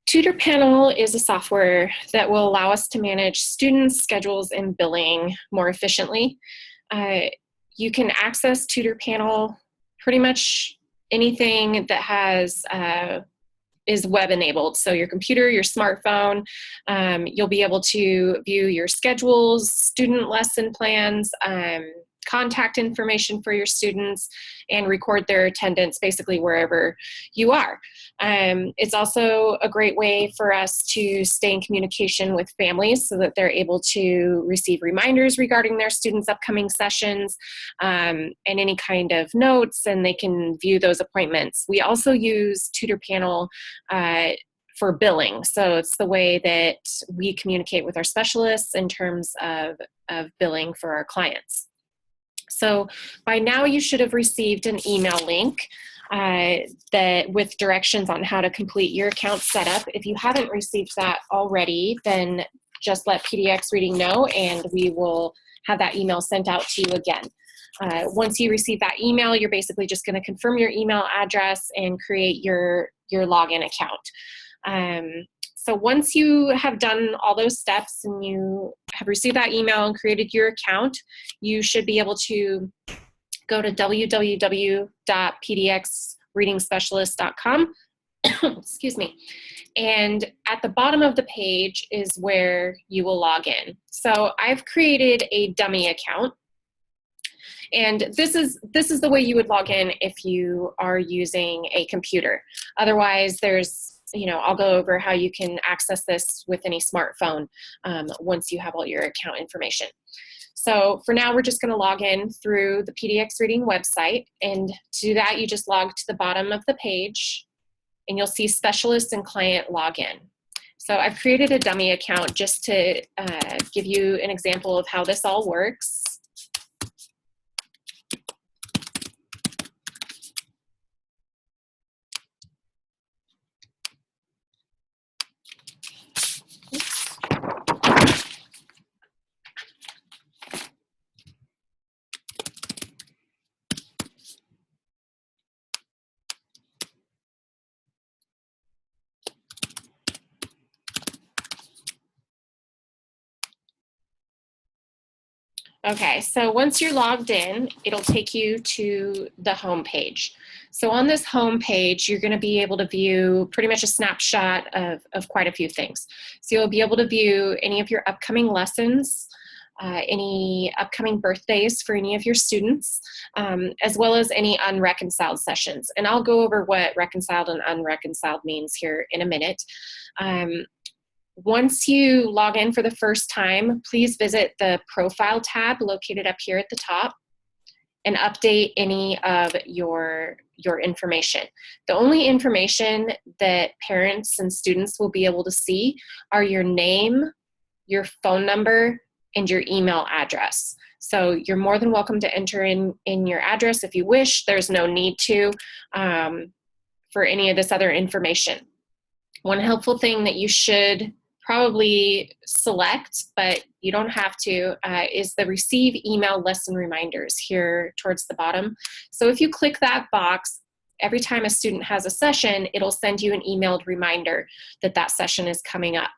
TutorPanel is a software that will allow us to manage students' schedules and billing more efficiently. You can access TutorPanel pretty much anything that has is web enabled. So your computer, your smartphone, you'll be able to view your schedules, student lesson plans, contact information for your students, and record their attendance basically wherever you are. It's also a great way for us to stay in communication with families so that they're able to receive reminders regarding their students' upcoming sessions and any kind of notes, and they can view those appointments. We also use TutorPanel for billing. So it's the way that we communicate with our specialists in terms of billing for our clients. So by now you should have received an email link that with directions on how to complete your account setup. If you haven't received that already, then just let PDX Reading know and we will have that email sent out to you again. Once you receive that email, you're basically just going to confirm your email address and create your login account. So once you have done all those steps and you have received that email and created your account, you should be able to go to www.pdxreadingspecialist.com. Excuse me. And at the bottom of the page is where you will log in. So I've created a dummy account. And this is the way you would log in if you are using a computer. Otherwise, I'll go over how you can access this with any smartphone once you have all your account information. So for now, we're just going to log in through the PDX Reading website. And to do that, you just log to the bottom of the page, and you'll see Specialist and Client Login. So I've created a dummy account just to give you an example of how this all works. Okay, so once you're logged in, it'll take you to the home page. So on this home page, you're going to be able to view pretty much a snapshot of quite a few things. So you'll be able to view any of your upcoming lessons, any upcoming birthdays for any of your students, as well as any unreconciled sessions. And I'll go over what reconciled and unreconciled means here in a minute. Once you log in for the first time, please visit the Profile tab located up here at the top and update any of your information. The only information that parents and students will be able to see are your name, your phone number, and your email address. So you're more than welcome to enter in your address if you wish. There's no need to for any of this other information. One helpful thing that you should probably select, but you don't have to, is the receive email lesson reminders here towards the bottom. So if you click that box, every time a student has a session, it'll send you an emailed reminder that that session is coming up,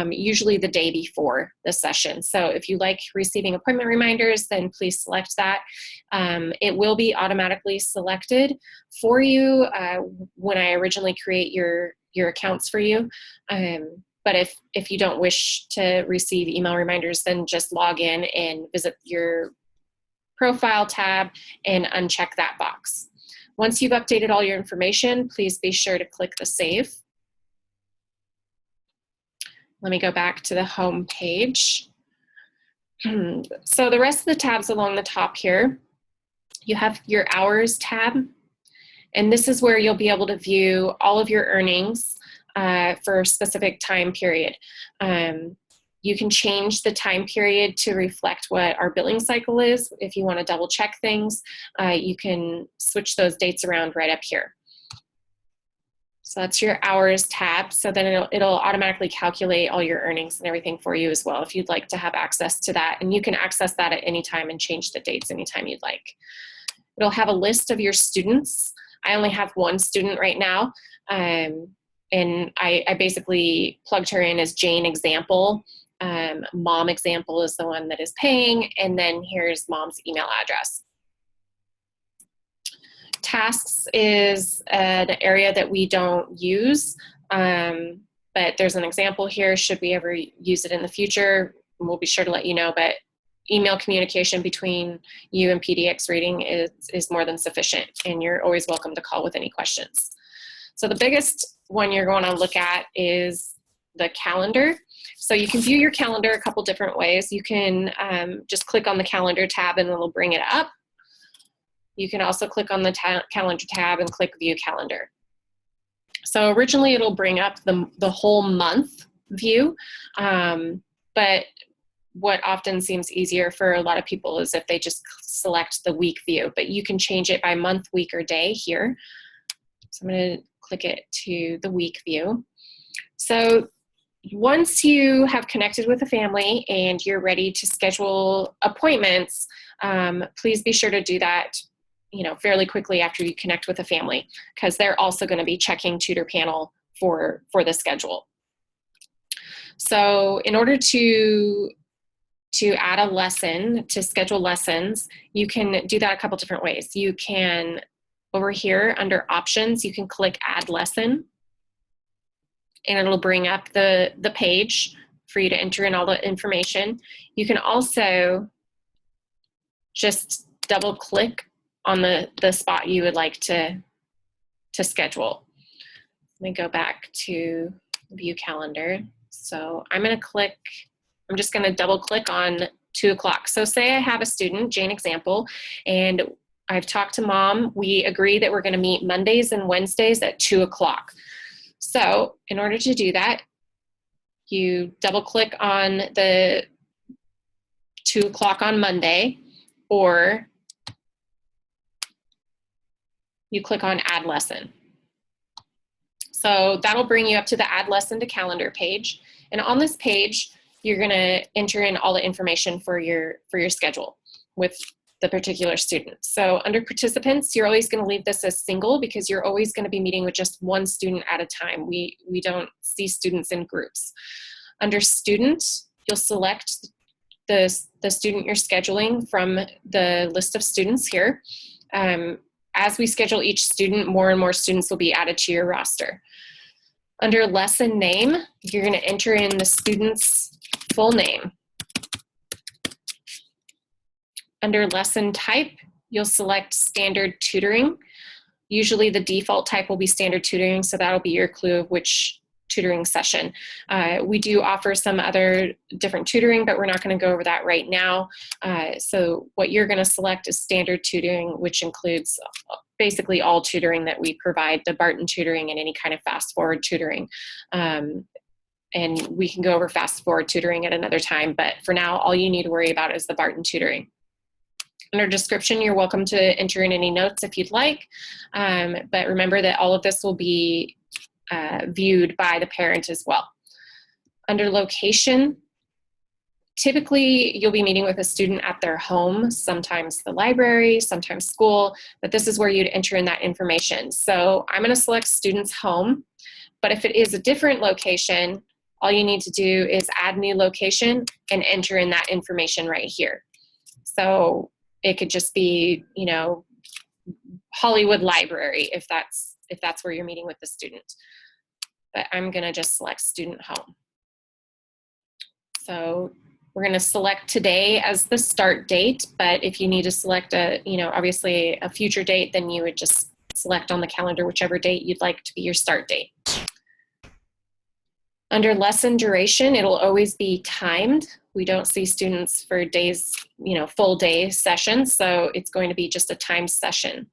usually the day before the session. So if you like receiving appointment reminders, then please select that. It will be automatically selected for you when I originally create your accounts for you. But if you don't wish to receive email reminders, then just log in and visit your Profile tab and uncheck that box. Once you've updated all your information, please be sure to click the Save. Let me go back to the home page. So the rest of the tabs along the top here, you have your Hours tab, and this is where you'll be able to view all of your earnings for a specific time period. You can change the time period to reflect what our billing cycle is. If you want to double check things, you can switch those dates around right up here. So that's your Hours tab. So then it'll automatically calculate all your earnings and everything for you as well if you'd like to have access to that. And you can access that at any time and change the dates anytime you'd like. It'll have a list of your students. I only have one student right now. and I basically plugged her in as Jane example. Mom example is the one that is paying, and then here's mom's email address. Tasks is an area that we don't use, but there's an example here. Should we ever use it in the future, we'll be sure to let you know, but email communication between you and PDX Reading is more than sufficient, and you're always welcome to call with any questions. So the biggest one you're going to look at is the calendar. So you can view your calendar a couple different ways. You can just click on the calendar tab and it'll bring it up. You can also click on the calendar tab and click view calendar. So originally it'll bring up the whole month view, but what often seems easier for a lot of people is if they just select the week view, but you can change it by month, week, or day here. So I'm going to click it to the week view. So once you have connected with a family and you're ready to schedule appointments, please be sure to do that fairly quickly after you connect with a family, because they're also going to be checking TutorPanel for the schedule. So in order to add a lesson, to schedule lessons, you can do that a couple different ways. You can, over here under options, you can click add lesson, and it'll bring up the page for you to enter in all the information. You can also just double click on the spot you would like to schedule. Let me go back to view calendar. So I'm just going to double click on 2 o'clock. So say I have a student, Jane example, and I've talked to mom. We agree that we're going to meet Mondays and Wednesdays at 2 o'clock. So in order to do that, you double click on the 2 o'clock on Monday, or you click on add lesson. So that'll bring you up to the add lesson to calendar page. And on this page, you're gonna enter in all the information for your schedule with the particular student. So under participants, you're always gonna leave this as single, because you're always gonna be meeting with just one student at a time. We don't see students in groups. Under student, you'll select the student you're scheduling from the list of students here. As we schedule each student, more and more students will be added to your roster. Under lesson name, you're going to enter in the student's full name. Under lesson type, you'll select standard tutoring. Usually the default type will be standard tutoring, so that'll be your clue of which tutoring session. We do offer some other different tutoring, but we're not going to go over that right now. So what you're going to select is standard tutoring, which includes basically all tutoring that we provide, the Barton tutoring and any kind of fast forward tutoring. And we can go over fast forward tutoring at another time, but for now, all you need to worry about is the Barton tutoring. Under description, you're welcome to enter in any notes if you'd like, but remember that all of this will be viewed by the parent as well. Under location, typically you'll be meeting with a student at their home, sometimes the library, sometimes school, but this is where you'd enter in that information. So I'm going to select student's home, but if it is a different location, all you need to do is add new location and enter in that information right here. So it could just be, Hollywood Library if that's where you're meeting with the student. But I'm going to just select student home. So we're going to select today as the start date, but if you need to select obviously a future date, then you would just select on the calendar whichever date you'd like to be your start date. Under lesson duration, it'll always be timed. We don't see students for days, full day sessions, so it's going to be just a timed session.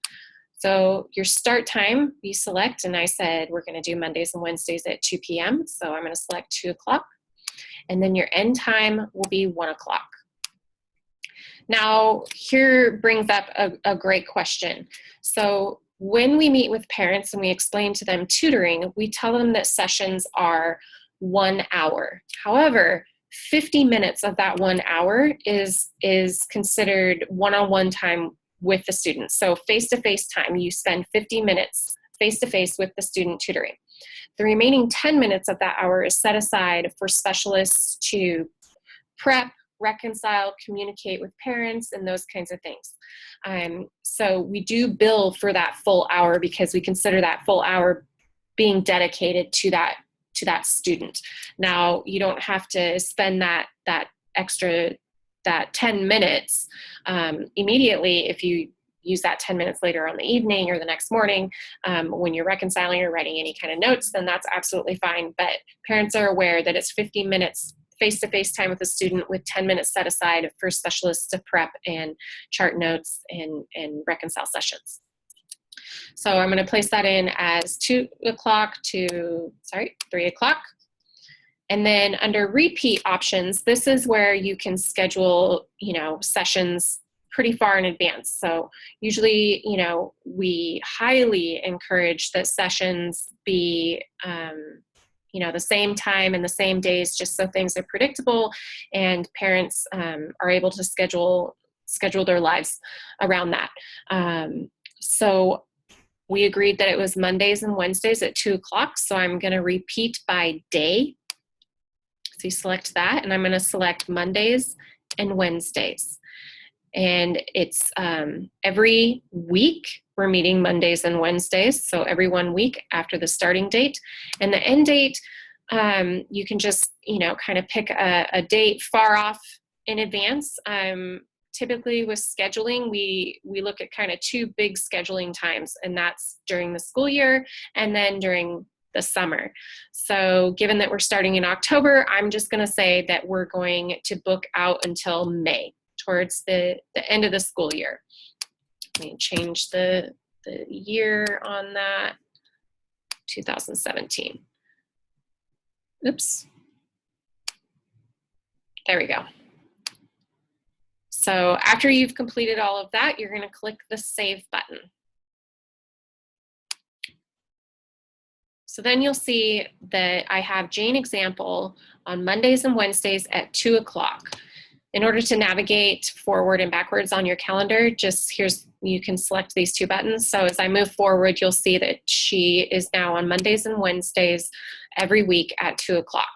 So your start time, you select, and I said we're going to do Mondays and Wednesdays at 2 p.m., so I'm going to select 2 o'clock. And then your end time will be 1 o'clock. Now, here brings up a great question. So when we meet with parents and we explain to them tutoring, we tell them that sessions are 1 hour. However, 50 minutes of that 1 hour is considered one-on-one time with the student. So face-to-face time, you spend 50 minutes face-to-face with the student tutoring. The remaining 10 minutes of that hour is set aside for specialists to prep, reconcile, communicate with parents, and those kinds of things. So we do bill for that full hour because we consider that full hour being dedicated to that student. Now, you don't have to spend that extra 10 minutes immediately if you use that 10 minutes later on the evening or the next morning when you're reconciling or writing any kind of notes, then that's absolutely fine. But parents are aware that it's 50 minutes face-to-face time with a student with 10 minutes set aside for specialists to prep and chart notes and reconcile sessions. So I'm going to place that in as 3 o'clock. And then under repeat options, this is where you can schedule, sessions pretty far in advance. So usually, we highly encourage that sessions be, the same time and the same days, just so things are predictable and parents are able to schedule their lives around that. So we agreed that it was Mondays and Wednesdays at 2 o'clock. So I'm going to repeat by day. So you select that, and I'm going to select Mondays and Wednesdays. And it's every week we're meeting Mondays and Wednesdays. So every 1 week after the starting date. And the end date, you can just, kind of pick a date far off in advance. Typically with scheduling, we look at kind of 2 big scheduling times, and that's during the school year and then during the summer. So given that we're starting in October, I'm just going to say that we're going to book out until May, towards the end of the school year. Let me change the year on that, 2017. Oops. There we go. So after you've completed all of that, you're going to click the Save button. So then you'll see that I have Jane example on Mondays and Wednesdays at 2 o'clock. In order to navigate forward and backwards on your calendar, you can select these 2 buttons. So as I move forward, you'll see that she is now on Mondays and Wednesdays every week at 2 o'clock.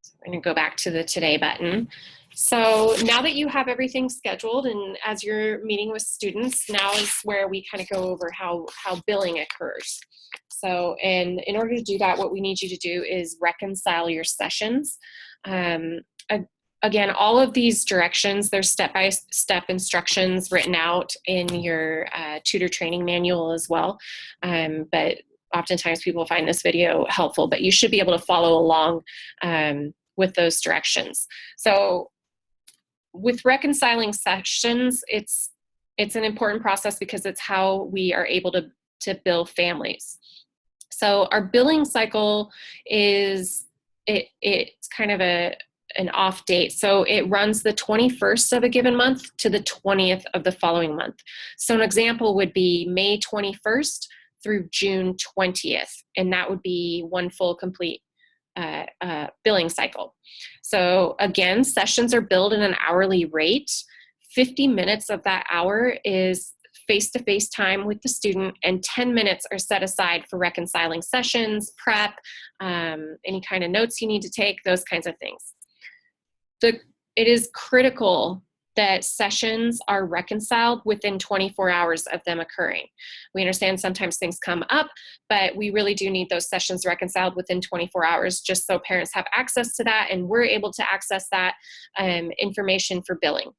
So I'm going to go back to the Today button. So now that you have everything scheduled and as you're meeting with students, now is where we kind of go over how billing occurs. So, and in order to do that, what we need you to do is reconcile your sessions. Again, all of these directions, there's step-by-step instructions written out in your tutor training manual as well. But oftentimes people find this video helpful, but you should be able to follow along with those directions. So with reconciling sessions, it's an important process because it's how we are able to bill families. So our billing cycle is, it's kind of an off date. So it runs the 21st of a given month to the 20th of the following month. So an example would be May 21st through June 20th, and that would be one full complete billing cycle. So again, sessions are billed at an hourly rate. 50 minutes of that hour is face-to-face time with the student, and 10 minutes are set aside for reconciling sessions, prep, any kind of notes you need to take, those kinds of things. It is critical that sessions are reconciled within 24 hours of them occurring. We understand sometimes things come up, but we really do need those sessions reconciled within 24 hours just so parents have access to that and we're able to access that information for billing.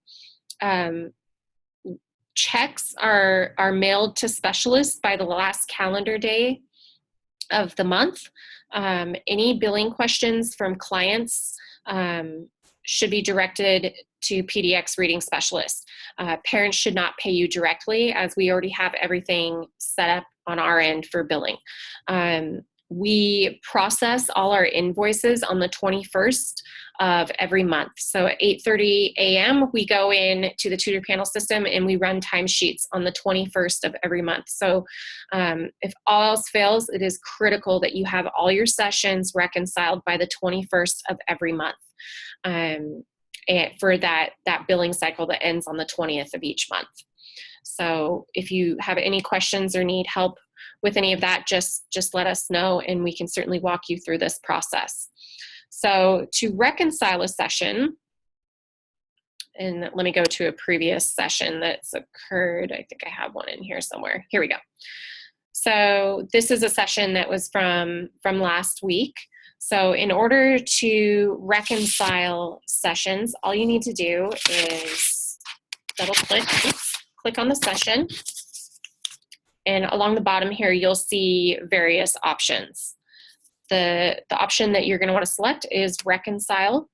Checks are mailed to specialists by the last calendar day of the month. Any billing questions from clients should be directed to PDX reading specialists. Parents should not pay you directly, as we already have everything set up on our end for billing. We process all our invoices on the 21st of every month. So at 8:30 a.m., we go in to the TutorPanel system and we run timesheets on the 21st of every month. So if all else fails, it is critical that you have all your sessions reconciled by the 21st of every month. And for that billing cycle that ends on the 20th of each month. So if you have any questions or need help with any of that, just let us know, and we can certainly walk you through this process. So to reconcile a session, and let me go to a previous session that's occurred. I think I have one in here somewhere. Here we go. So this is a session that was from last week. So in order to reconcile sessions, all you need to do is click on the session. And along the bottom here, you'll see various options. The option that you're going to want to select is reconcile.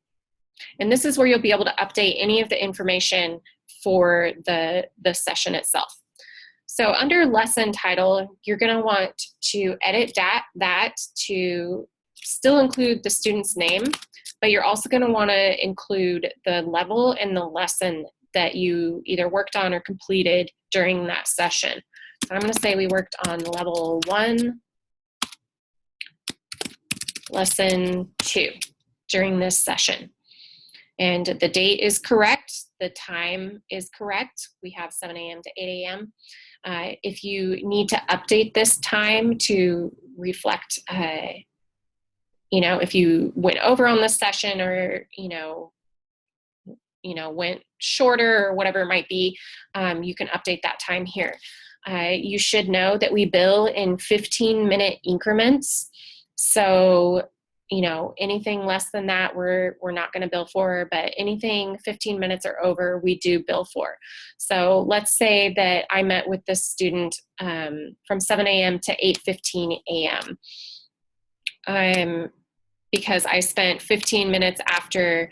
And this is where you'll be able to update any of the information for the session itself. So under lesson title, you're going to want to edit that to still include the student's name, but you're also going to want to include the level and the lesson that you either worked on or completed during that session. So I'm going to say we worked on level 1, lesson 2 during this session. And the date is correct, the time is correct. We have 7 a.m. to 8 a.m. If you need to update this time to reflect, if you went over on this session or, went shorter or whatever it might be, you can update that time here. You should know that we bill in 15-minute increments. So, anything less than that, we're not going to bill for, but anything 15 minutes or over, we do bill for. So let's say that I met with this student from 7 a.m. to 8:15 a.m. Because I spent 15 minutes after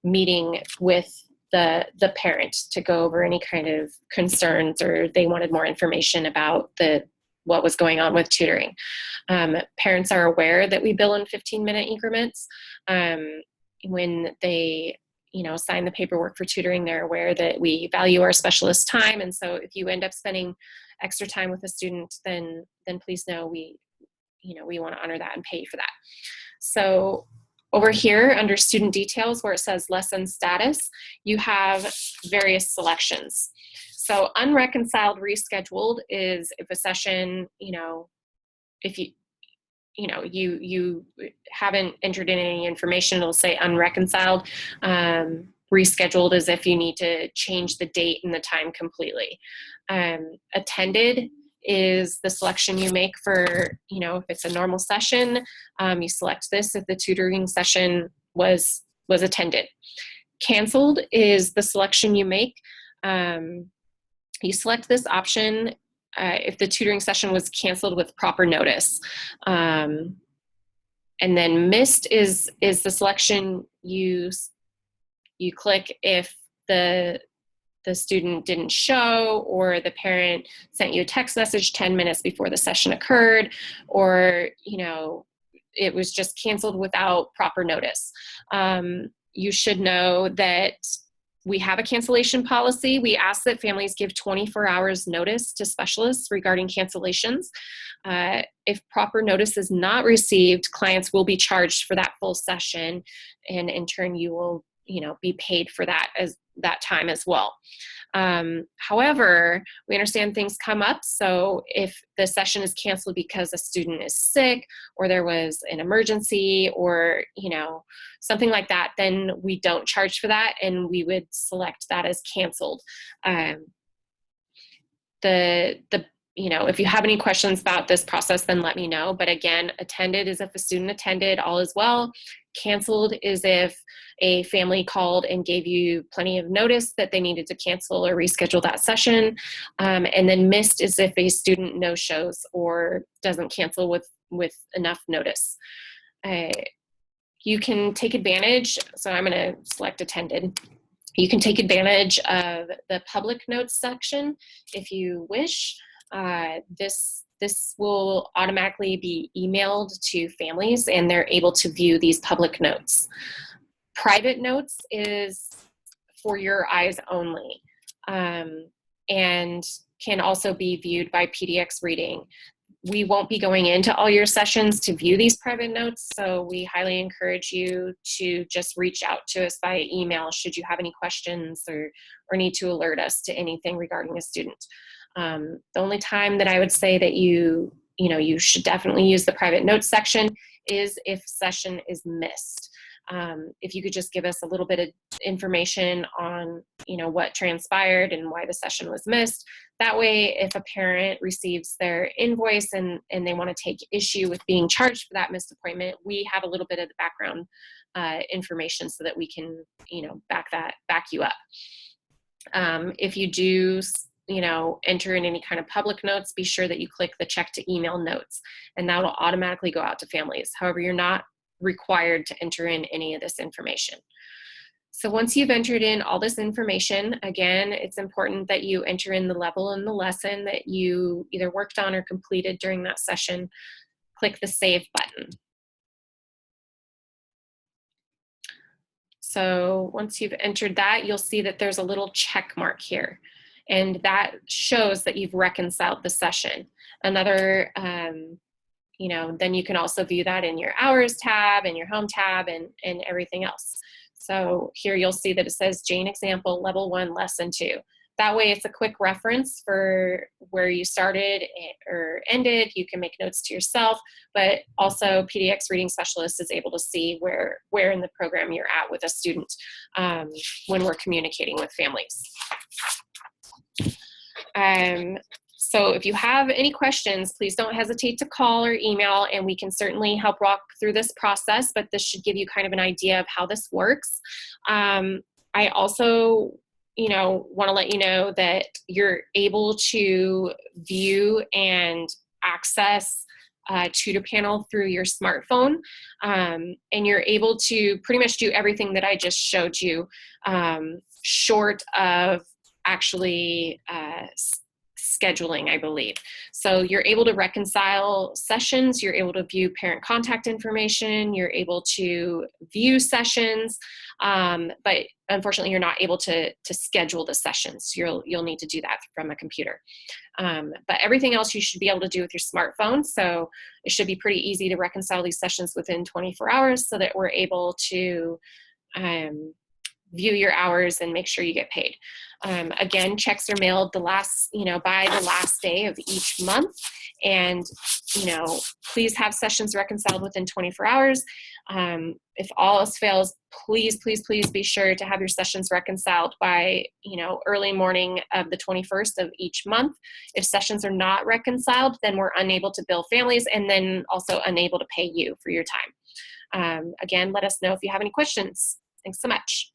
meeting with the parent to go over any kind of concerns, or they wanted more information about what was going on with tutoring. Parents are aware that we bill in 15-minute increments. When they, sign the paperwork for tutoring, they're aware that we value our specialist time. And so if you end up spending extra time with a student, then please know we want to honor that and pay you for that. So over here under student details where it says lesson status, you have various selections. So unreconciled rescheduled is if a session, if you haven't entered in any information, it'll say unreconciled. Rescheduled is if you need to change the date and the time completely. Attended is the selection you make for, if it's a normal session, you select this if the tutoring session was attended. Canceled is the selection you make. You select this option if the tutoring session was canceled with proper notice. And then missed is the selection you click if the student didn't show, or the parent sent you a text message 10 minutes before the session occurred, or, it was just canceled without proper notice. You should know that we have a cancellation policy. We ask that families give 24 hours notice to specialists regarding cancellations. If proper notice is not received, clients will be charged for that full session, and in turn you will be paid for that time as well. However, we understand things come up. So if the session is canceled because a student is sick, or there was an emergency, or, something like that, then we don't charge for that, and we would select that as canceled. If you have any questions about this process, then let me know. But again, attended is if a student attended, all is well. Canceled is if a family called and gave you plenty of notice that they needed to cancel or reschedule that session. And then missed is if a student no-shows or doesn't cancel with enough notice. You can take advantage, so I'm going to select attended. You can take advantage of the public notes section if you wish. This will automatically be emailed to families, and they're able to view these public notes. Private notes is for your eyes only, and can also be viewed by PDX reading. We won't be going into all your sessions to view these private notes, so we highly encourage you to just reach out to us by email should you have any questions or need to alert us to anything regarding a student. The only time that I would say that you should definitely use the private notes section is if session is missed. If you could just give us a little bit of information on, what transpired and why the session was missed. That way, if a parent receives their invoice and they want to take issue with being charged for that missed appointment, we have a little bit of the background information so that we can, back you up. If you do, enter in any kind of public notes, be sure that you click the check to email notes, and that will automatically go out to families. However, you're not required to enter in any of this information. So once you've entered in all this information, again, it's important that you enter in the level and the lesson that you either worked on or completed during that session. Click the Save button. So once you've entered that, you'll see that there's a little check mark here, and that shows that you've reconciled the session. Another, then you can also view that in your Hours tab and your Home tab and everything else. So here you'll see that it says Jane Example Level 1 Lesson 2. That way it's a quick reference for where you started or ended. You can make notes to yourself, but also PDX Reading Specialist is able to see where in the program you're at with a student when we're communicating with families. So if you have any questions, please don't hesitate to call or email, and we can certainly help walk through this process, but this should give you kind of an idea of how this works. I also want to let you know that you're able to view and access TutorPanel through your smartphone, and you're able to pretty much do everything that I just showed you, short of actually scheduling, I believe. So you're able to reconcile sessions, you're able to view parent contact information, you're able to view sessions, but unfortunately you're not able to schedule the sessions. You'll need to do that from a computer. But everything else you should be able to do with your smartphone. So it should be pretty easy to reconcile these sessions within 24 hours so that we're able to view your hours and make sure you get paid. Again, checks are mailed by the last day of each month. And, please have sessions reconciled within 24 hours. If all else fails, please be sure to have your sessions reconciled by, early morning of the 21st of each month. If sessions are not reconciled, then we're unable to bill families and then also unable to pay you for your time. Again, let us know if you have any questions. Thanks so much.